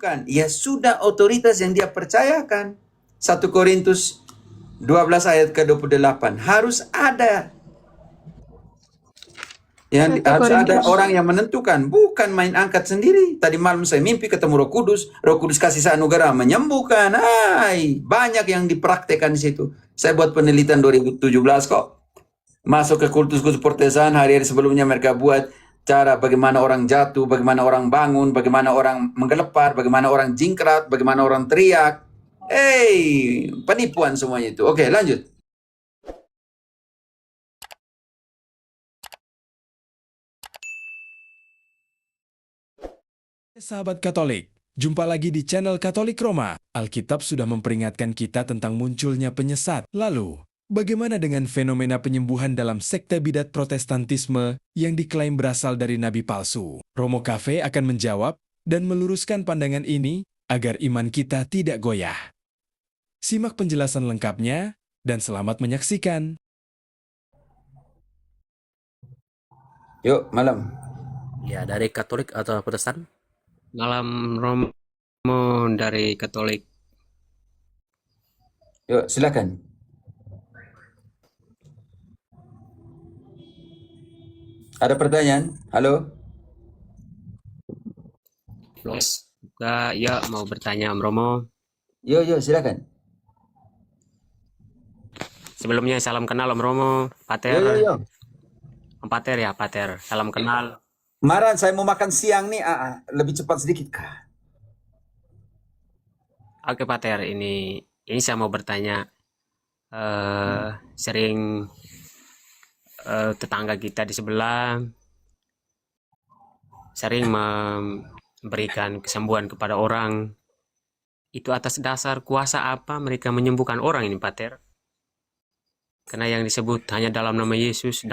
menentukan. Ya sudah otoritas yang dia percayakan. 1 Korintus 12 ayat ke-28. Harus ada. Harus ada orang yang menentukan, bukan main angkat sendiri. Tadi malam saya mimpi ketemu Roh Kudus kasih saya anugerah menyembuhkan. Banyak yang dipraktekkan di situ. Saya buat penelitian 2017 kok. Masuk ke kultus-kultus Protestan, hari-hari sebelumnya mereka buat cara bagaimana orang jatuh, bagaimana orang bangun, bagaimana orang menggelepar, bagaimana orang jingkrat, bagaimana orang teriak. Penipuan semuanya itu. Oke, lanjut. Sahabat Katolik, jumpa lagi di channel Katolik Roma. Alkitab sudah memperingatkan kita tentang munculnya penyesat. Lalu, bagaimana dengan fenomena penyembuhan dalam sekte bidat Protestantisme yang diklaim berasal dari nabi palsu? Romo Cafe akan menjawab dan meluruskan pandangan ini agar iman kita tidak goyah. Simak penjelasan lengkapnya dan selamat menyaksikan. Yuk, malam. Ya, dari Katolik atau Protestan? Malam Romo dari Katolik. Yuk, silakan. Ada pertanyaan? Halo? Ya, mau bertanya Om Romo. Yuk, silakan. Sebelumnya salam kenal Om Romo, Pater. Yo. Om Pater ya, Pater. Salam kenal. Maran, saya mau makan siang nih. Lebih cepat sedikit kah? Oke Pater, ini saya mau bertanya. Sering tetangga kita di sebelah sering memberikan kesembuhan kepada orang. Itu atas dasar kuasa apa mereka menyembuhkan orang ini, Pater? Karena yang disebut hanya dalam nama Yesus.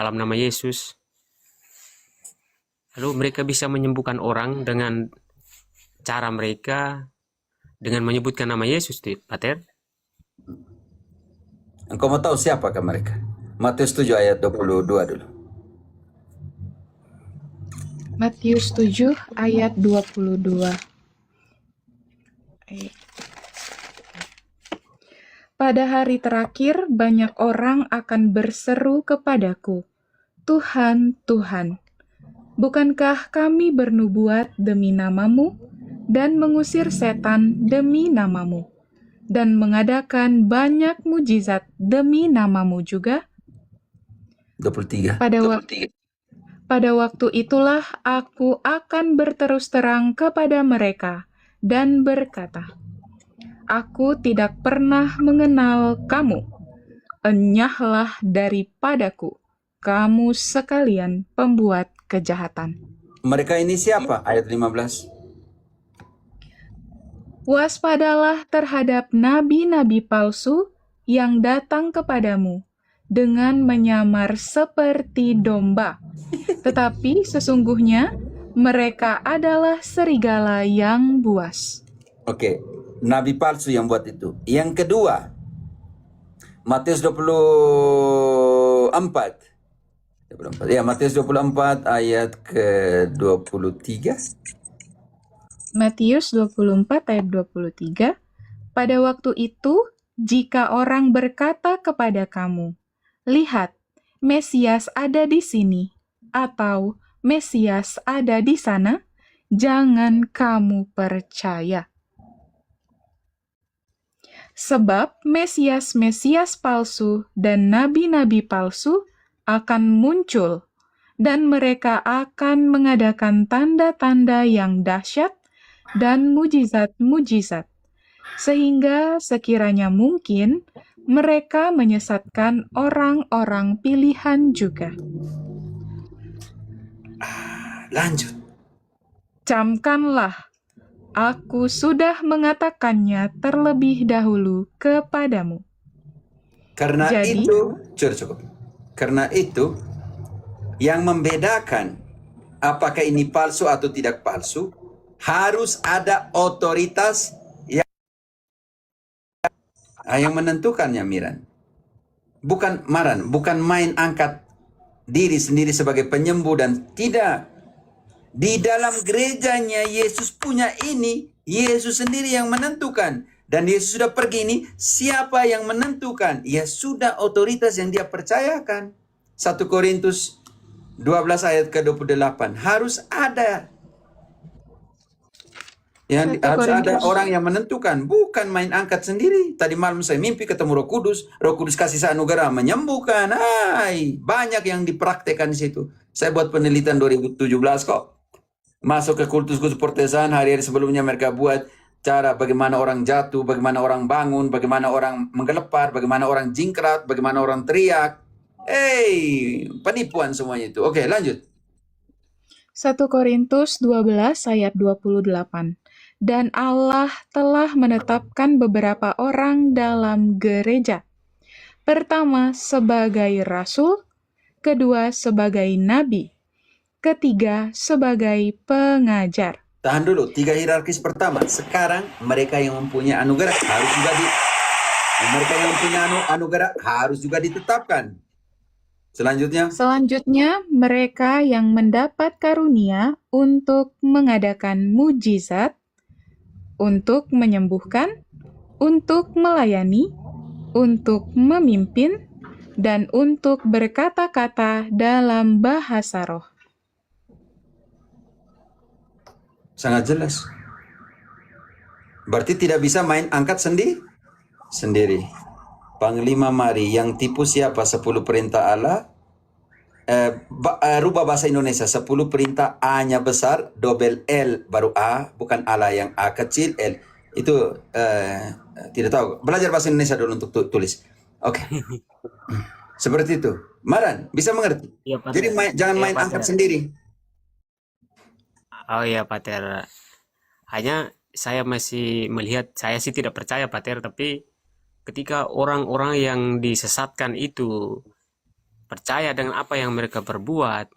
Lalu mereka bisa menyembuhkan orang dengan cara mereka dengan menyebutkan nama Yesus, Pater. Engkau mau tahu siapakah mereka? Matius 7 ayat 22 dulu. Matius 7 ayat 22. Pada hari terakhir banyak orang akan berseru kepadaku, Tuhan, Tuhan, bukankah kami bernubuat demi namamu dan mengusir setan demi namamu dan mengadakan banyak mujizat demi namamu juga? 23. Pada waktu itulah aku akan berterus terang kepada mereka dan berkata, Aku tidak pernah mengenal kamu. Enyahlah daripadaku, kamu sekalian pembuat kejahatan. Mereka ini siapa? Ayat 15. Waspadalah terhadap nabi-nabi palsu yang datang kepadamu dengan menyamar seperti domba. Tetapi sesungguhnya mereka adalah serigala yang buas. Oke, nabi palsu yang buat itu. Yang kedua, Matius 24. Ya, Matius 24 ayat ke-23. Matius 24 ayat 23. Pada waktu itu, jika orang berkata kepada kamu, Lihat, Mesias ada di sini, atau Mesias ada di sana, jangan kamu percaya. Sebab Mesias-Mesias palsu dan nabi-nabi palsu akan muncul, dan mereka akan mengadakan tanda-tanda yang dahsyat dan mujizat-mujizat, sehingga sekiranya mungkin mereka menyesatkan orang-orang pilihan juga. Lanjut. Camkanlah, aku sudah mengatakannya terlebih dahulu kepadamu. Karena Jadi, itu, cukup. Karena itu, yang membedakan apakah ini palsu atau tidak palsu, harus ada otoritas yang menentukannya, Miran. Bukan main angkat diri sendiri sebagai penyembuh dan tidak. Di dalam gerejanya Yesus punya ini Yesus sendiri yang menentukan. Dan Yesus sudah pergi ini, siapa yang menentukan? Ya sudah otoritas yang dia percayakan. 1 Korintus 12 ayat ke-28. Harus ada. Yang 1 harus ada Korintus. orang yang menentukan, bukan main angkat sendiri. Tadi malam saya mimpi ketemu Roh Kudus kasih seanugerah menyembuhkan. Banyak yang dipraktekkan di situ. Saya buat penelitian 2017 kok. Masuk ke kultus-kultus Protestan, hari-hari sebelumnya mereka buat cara bagaimana orang jatuh, bagaimana orang bangun, bagaimana orang menggelepar, bagaimana orang jingkrat, bagaimana orang teriak. Penipuan semuanya itu. Oke, lanjut. 1 Korintus 12 ayat 28. Dan Allah telah menetapkan beberapa orang dalam gereja. Pertama sebagai rasul, kedua sebagai nabi, ketiga sebagai pengajar. Tahan dulu, 3 hierarkis pertama. Sekarang mereka yang mempunyai anugerah harus juga mereka yang mempunyai anugerah harus juga ditetapkan. Selanjutnya, Mereka yang mendapat karunia untuk mengadakan mujizat, untuk menyembuhkan, untuk melayani, untuk memimpin, dan untuk berkata-kata dalam bahasa roh. sangat jelas. Berarti tidak bisa main angkat sendiri. Panglima Mari yang tipu siapa? 10 perintah Allah. Rubah bahasa Indonesia. 10 perintah A-nya besar, double L baru A, bukan Allah yang A kecil, L. Itu tidak tahu. Belajar bahasa Indonesia dulu untuk tulis. Oke. Seperti itu. Maran, bisa mengerti? Iya, Pater. Jadi jangan Iya, main Pater. angkat sendiri. Oh iya, Pater. Hanya saya masih melihat, saya sih tidak percaya, Pater, tapi ketika orang-orang yang disesatkan itu percaya dengan apa yang mereka perbuat,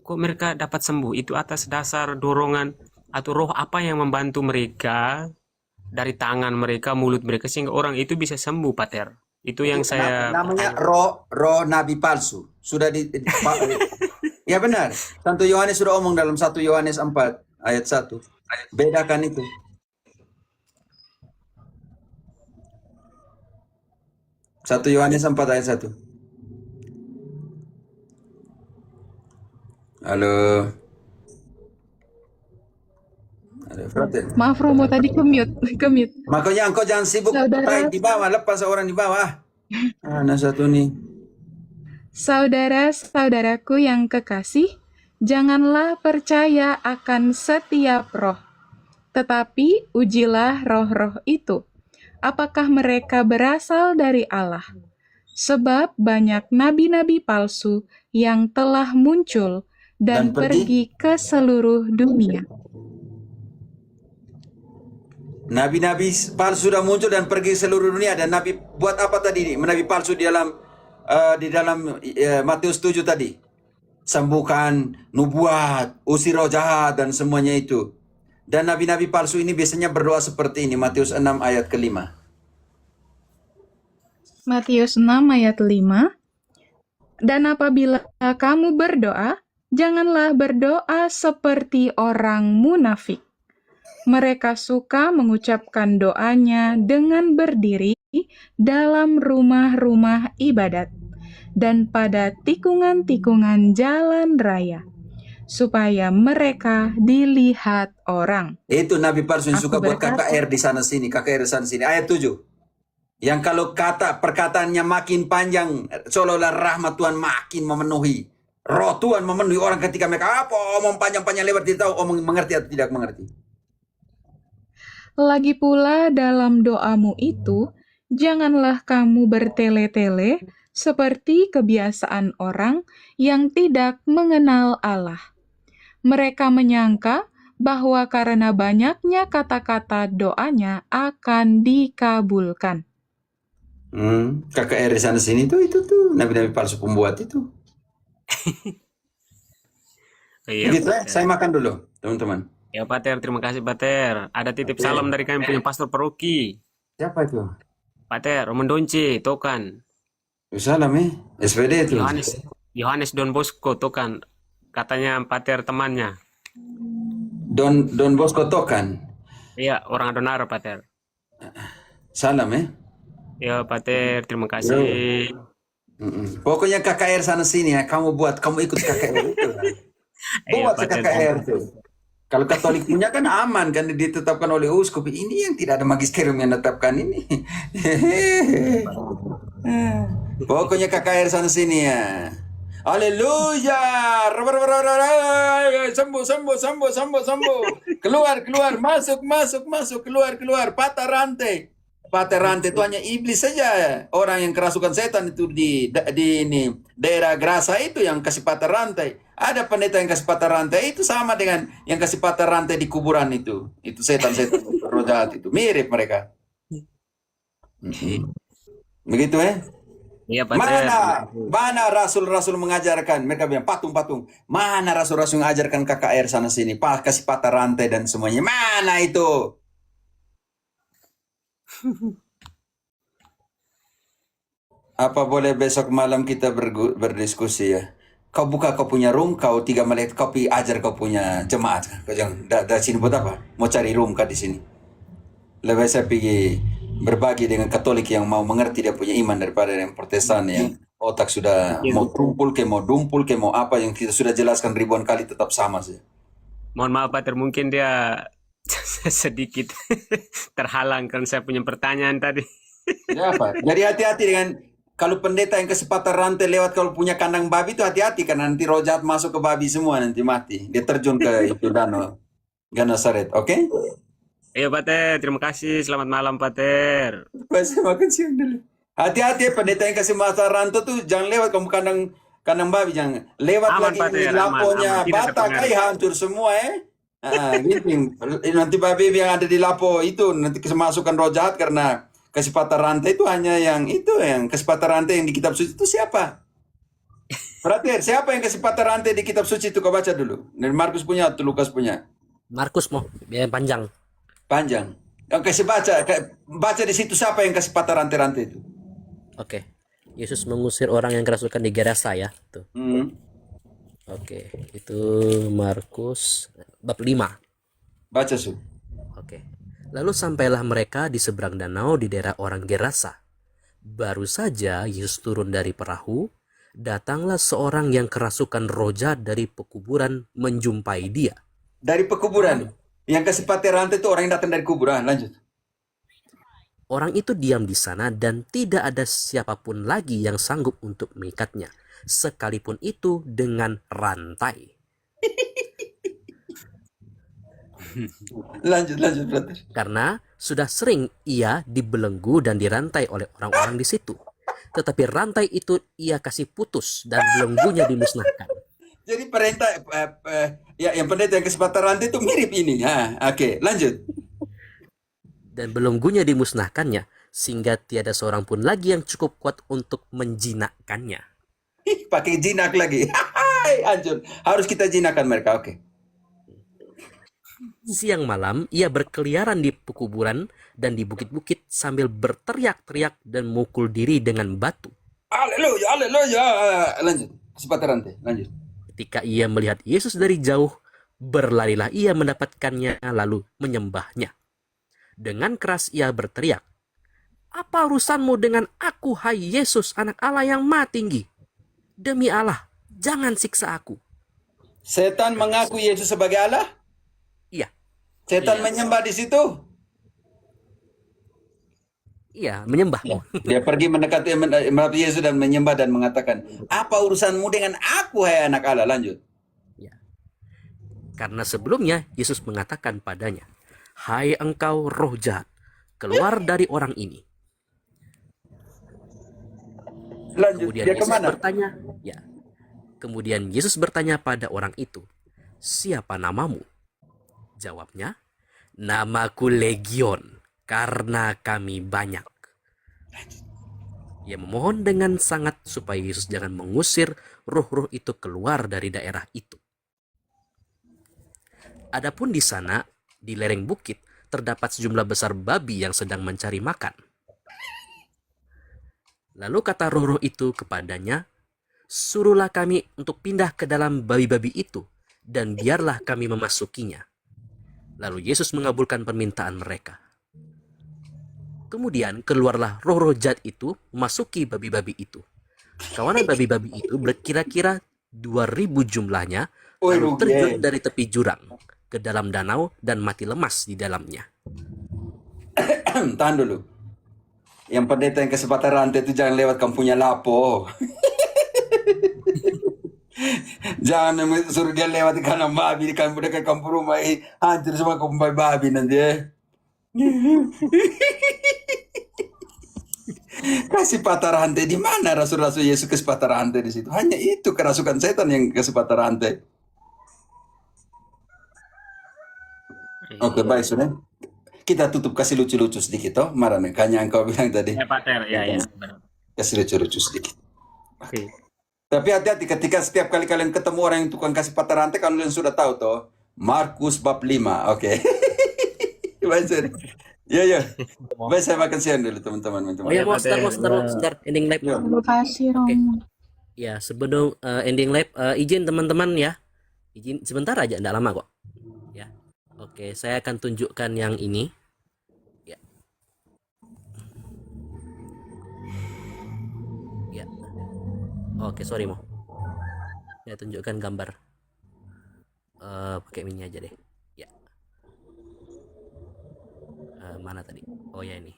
kok mereka dapat sembuh? Itu atas dasar dorongan atau roh apa yang membantu mereka dari tangan mereka, mulut mereka, sehingga orang itu bisa sembuh, Pater. Itu yang saya Namanya pertanyaan. roh nabi palsu. Sudah ya benar. Santo Yohanes sudah omong dalam 1 Yohanes 4 ayat 1. Bedakan itu. Satu Yohanes 4 ayat 1. Halo. Halo, Frater. Maaf Romo, tadi ke-mute. Makanya engkau jangan sibuk Saudara- di bawah, lepas orang di bawah. Nah, satu nih. Saudara-saudaraku yang kekasih, janganlah percaya akan setiap roh, tetapi ujilah roh-roh itu, apakah mereka berasal dari Allah. Sebab banyak nabi-nabi palsu yang telah muncul dan Dan pergi pergi ke seluruh dunia. Nabi-nabi palsu sudah muncul dan pergi seluruh dunia. Dan nabi buat apa tadi? Nabi palsu di dalam Matius 7 tadi. Sembuhkan, nubuat, usir roh jahat dan semuanya itu. Dan nabi-nabi palsu ini biasanya berdoa seperti ini. Matius 6 ayat ke-5. Matius 6 ayat 5. Dan apabila kamu berdoa, janganlah berdoa seperti orang munafik. Mereka suka mengucapkan doanya dengan berdiri dalam rumah-rumah ibadat dan pada tikungan-tikungan jalan raya, supaya mereka dilihat orang. Itu nabi palsu yang Aku suka buat berkata- KKR di sana sini, KKR di sana sini. Ayat 7. Yang kalau perkataannya makin panjang, seolah-olah rahmat Tuhan makin memenuhi. Roh Tuhan memenuhi orang ketika mereka omong panjang-panjang lebar, tidak tahu omong mengerti atau tidak mengerti. Lagi pula dalam doamu itu, janganlah kamu bertele-tele seperti kebiasaan orang yang tidak mengenal Allah. Mereka menyangka bahwa karena banyaknya kata-kata doanya akan dikabulkan. KKR di sana sini itu tuh nabi-nabi palsu pembuat itu. Oh iya, Begitu ya, Pater. saya makan dulu, teman-teman. Ya, Pater, terima kasih, Pater. Ada titip Oke. salam dari kami punya pastor paroki. Siapa itu? Pater, Roman Donce, Tokan. Salam SPD itu. Yohanes Don Bosco, Tokan. Katanya Pater temannya. Don Bosco Tokan. Iya, orang Adonara, Pater. Salam ya. Ya, Pater, terima Yo. kasih. Pokoknya KKR sana sini ya, kamu ikut KKR itu. Iya, Buat Pater. KKR tuh. Kalau Katolik punya kan aman kan ditetapkan oleh uskup. Ini yang tidak ada magisterium yang menetapkan ini. Pokoknya KKR sana sini ya. Haleluya. Sembuh, sembuh, sembuh, sembuh, sembuh. Keluar, keluar, masuk, masuk, masuk, keluar, keluar. Patah rantai. Patah rantai itu hanya iblis saja. Orang yang kerasukan setan itu di ini daerah Grasa itu yang kasih patah rantai. Ada pendeta yang kasih patah rantai itu sama dengan yang kasih patah rantai di kuburan itu. Itu setan-setan roh jahat itu. Mirip mereka. Begitu ya. Iya, Pater. Mana rasul-rasul mengajarkan? Mereka bilang patung-patung. Mana rasul-rasul mengajarkan KKR sana sini? Kasih patah rantai dan semuanya. Mana itu? Apa boleh besok malam kita berdiskusi ya? Kau buka kau punya room, kau 3 menit, kau ajar kau punya jemaat. Kau jangan dari sini buat apa? Mau cari room kah di sini? Lebih saya pergi berbagi dengan Katolik yang mau mengerti dia punya iman daripada yang Protestan yang otak sudah mau tumpul ke mau dumpul ke mau apa yang kita sudah jelaskan ribuan kali tetap sama sih. Mohon maaf, Pater, mungkin dia sedikit terhalang kan saya punya pertanyaan tadi. Ya, Pak. Jadi hati-hati dengan kalau pendeta yang kesempatan rantai lewat kalau punya kandang babi itu hati-hati karena nanti roh jahat masuk ke babi semua nanti mati. Dia terjun ke itu danau Genesaret, oke? Iya, Pater, terima kasih. Selamat malam, Pater. Masih makan siang dulu. Hati-hati ya, pendeta yang kasih mata rantai tuh jangan lewat kamu kandang babi jangan lewat Aman, lagi Pater, laponya aman. Tidak Batak terpengaruh. hancur semua gitu. Nanti babi yang ada di lapo itu nanti kemasukan roh jahat karena kesempatan rantai itu hanya yang kesempatan rantai yang di kitab suci itu siapa? Perhatian, siapa yang kesempatan rantai di kitab suci itu kau baca dulu. Dari Markus punya atau Lukas punya? Markus mau biar panjang. Panjang. Yang kasih baca di situ siapa yang kesempatan rantai-rantai itu? Oke. Yesus mengusir orang yang kerasukan di Gerasa ya. Tuh. Oke, itu Markus bab 5. Baca Su. Oke. Lalu sampailah mereka di seberang danau di daerah orang Gerasa. Baru saja Yesus turun dari perahu, datanglah seorang yang kerasukan roh jahat dari pekuburan menjumpai dia. Dari pekuburan. Yang kesempatan rantai itu orang yang datang dari kuburan. Lanjut. Orang itu diam di sana dan tidak ada siapapun lagi yang sanggup untuk mengikatnya, sekalipun itu dengan rantai. Lanjut, brother. Karena sudah sering ia dibelenggu dan dirantai oleh orang-orang di situ. Tetapi rantai itu ia kasih putus dan belenggunya dimusnahkan. Jadi perintah yang pendeta yang kesempatan rantai itu mirip ini. Oke, lanjut. Dan belenggunya dimusnahkannya, sehingga tiada seorang pun lagi yang cukup kuat untuk menjinakkannya. Pakai jinak lagi. Hancur. Harus kita jinakkan mereka. Oke. Siang malam ia berkeliaran di pekuburan dan di bukit-bukit sambil berteriak-teriak dan mukul diri dengan batu. Haleluya, haleluya. Lanjut. Kesempatan rantai. Lanjut. Ketika ia melihat Yesus dari jauh, berlarilah ia mendapatkannya lalu menyembahnya. Dengan keras ia berteriak, "Apa urusanmu dengan aku, hai Yesus, anak Allah yang Maha Tinggi? Demi Allah, jangan siksa aku." Setan mengaku Yesus sebagai Allah? Iya, Setan menyembah di situ? iya, menyembah. Dia pergi mendekati Yesus dan menyembah dan mengatakan, "Apa urusanmu dengan aku, hai anak Allah?" Lanjut. Ya. Karena sebelumnya Yesus mengatakan padanya, "Hai engkau roh jahat, keluar dari orang ini." Lanjut. Kemudian Dia Yesus kemana? bertanya, ya. Kemudian Yesus bertanya pada orang itu, "Siapa namamu?" Jawabnya, "Namaku Legion, karena kami banyak." Ia memohon dengan sangat supaya Yesus jangan mengusir roh-roh itu keluar dari daerah itu. Adapun di sana, di lereng bukit, terdapat sejumlah besar babi yang sedang mencari makan. Lalu kata roh-roh itu kepadanya, "Suruhlah kami untuk pindah ke dalam babi-babi itu, dan biarlah kami memasukinya." Lalu Yesus mengabulkan permintaan mereka. Kemudian keluarlah roh-roh jahat itu memasuki babi-babi itu. Kawanan babi-babi itu berkira-kira 2.000 jumlahnya, Oi, lalu rugi. terjun dari tepi jurang ke dalam danau dan mati lemas di dalamnya. Tahan dulu. Yang pendeta yang kesempatan rantai itu jangan lewat kampungnya Lapo. Jangan suruh dia lewat di kanan babi di kampung dekat kampung rumah. Hancur semua kampung babi nanti ya. Kasih patah rantai di mana rasul-rasul Yesus kasih patah rantai di situ? Hanya itu kerasukan setan yang kasih patah rantai. Oke, baik sudah. Kita tutup kasih lucu-lucu sedikit toh. Marah nih, kayaknya engkau bilang tadi. Ya Pater, ya. Benar. Kasih lucu-lucu sedikit. Oke. Tapi hati-hati ketika setiap kali kalian ketemu orang yang tukang kasih patah rantai, kalian sudah tahu toh. Markus bab 5. Oke. Baik, Sir. Ya. Baik, saya makan siang dulu teman-teman. Oh ya, mau start ending live. Ya. Terima kasih, Oke. Romo. Ya, sebelum ending live, izin teman-teman ya. Izin sebentar aja, enggak lama kok. Ya. Oke, saya akan tunjukkan yang ini. Ya. Ya. Oke, sorry, Mo. Saya tunjukkan gambar. Pakai mini aja deh. Ya. Mana tadi? Oh ya, ini.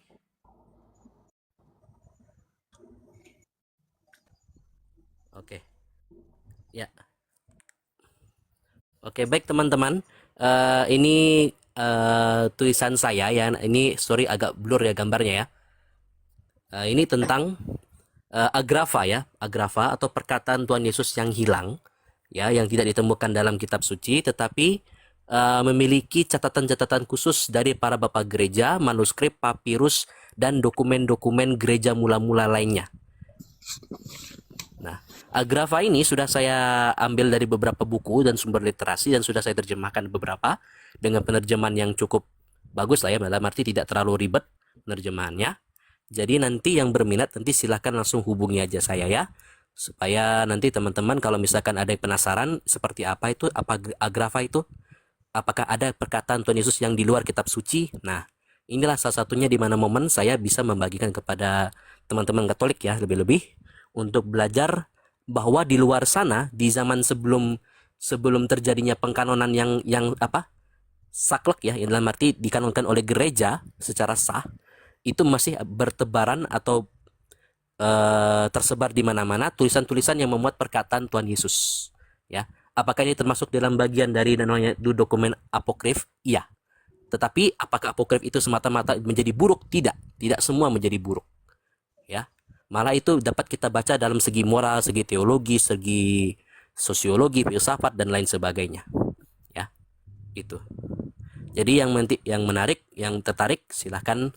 Oke. Ya. Oke, baik teman-teman. Ini tulisan saya ya. Ini sorry agak blur ya gambarnya ya. Ini tentang agrafa ya, agrafa atau perkataan Tuhan Yesus yang hilang ya, yang tidak ditemukan dalam kitab suci, tetapi memiliki catatan-catatan khusus dari para bapak gereja, manuskrip, papirus, dan dokumen-dokumen gereja mula-mula lainnya. Nah, agrafa ini sudah saya ambil dari beberapa buku dan sumber literasi dan sudah saya terjemahkan beberapa dengan penerjemahan yang cukup bagus lah ya, dalam arti tidak terlalu ribet penerjemahannya. Jadi nanti yang berminat nanti silahkan langsung hubungi aja saya ya, supaya nanti teman-teman kalau misalkan ada yang penasaran seperti apa itu, apa agrafa itu, apakah ada perkataan Tuhan Yesus yang di luar kitab suci. Nah, inilah salah satunya di mana momen saya bisa membagikan kepada teman-teman Katolik ya, lebih-lebih untuk belajar bahwa di luar sana di zaman sebelum terjadinya pengkanonan yang saklek ya, yang dalam arti dikanonkan oleh gereja secara sah, itu masih bertebaran atau tersebar di mana-mana tulisan-tulisan yang memuat perkataan Tuhan Yesus ya. Apakah ini termasuk dalam bagian dari namanya dokumen apokrif? Iya. Tetapi apakah apokrif itu semata-mata menjadi buruk? Tidak. Tidak semua menjadi buruk. Ya. Malah itu dapat kita baca dalam segi moral, segi teologi, segi sosiologi, filsafat dan lain sebagainya. Ya. Itu. Jadi yang menarik, yang tertarik silahkan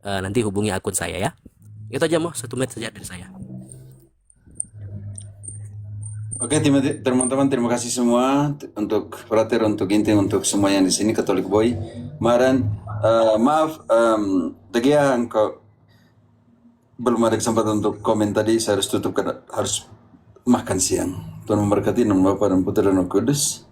nanti hubungi akun saya ya. Itu aja mau 1 menit saja dari saya. Oke, teman-teman, terima kasih semua untuk Frater, untuk Ginting, untuk semua yang di sini Katolik Boy. Maran, maaf, Tegia, engkau belum ada kesempatan untuk komen tadi. Saya harus tutup karena harus makan siang. Tuhan memberkati, nama Bapa dan Putra dan Roh Kudus.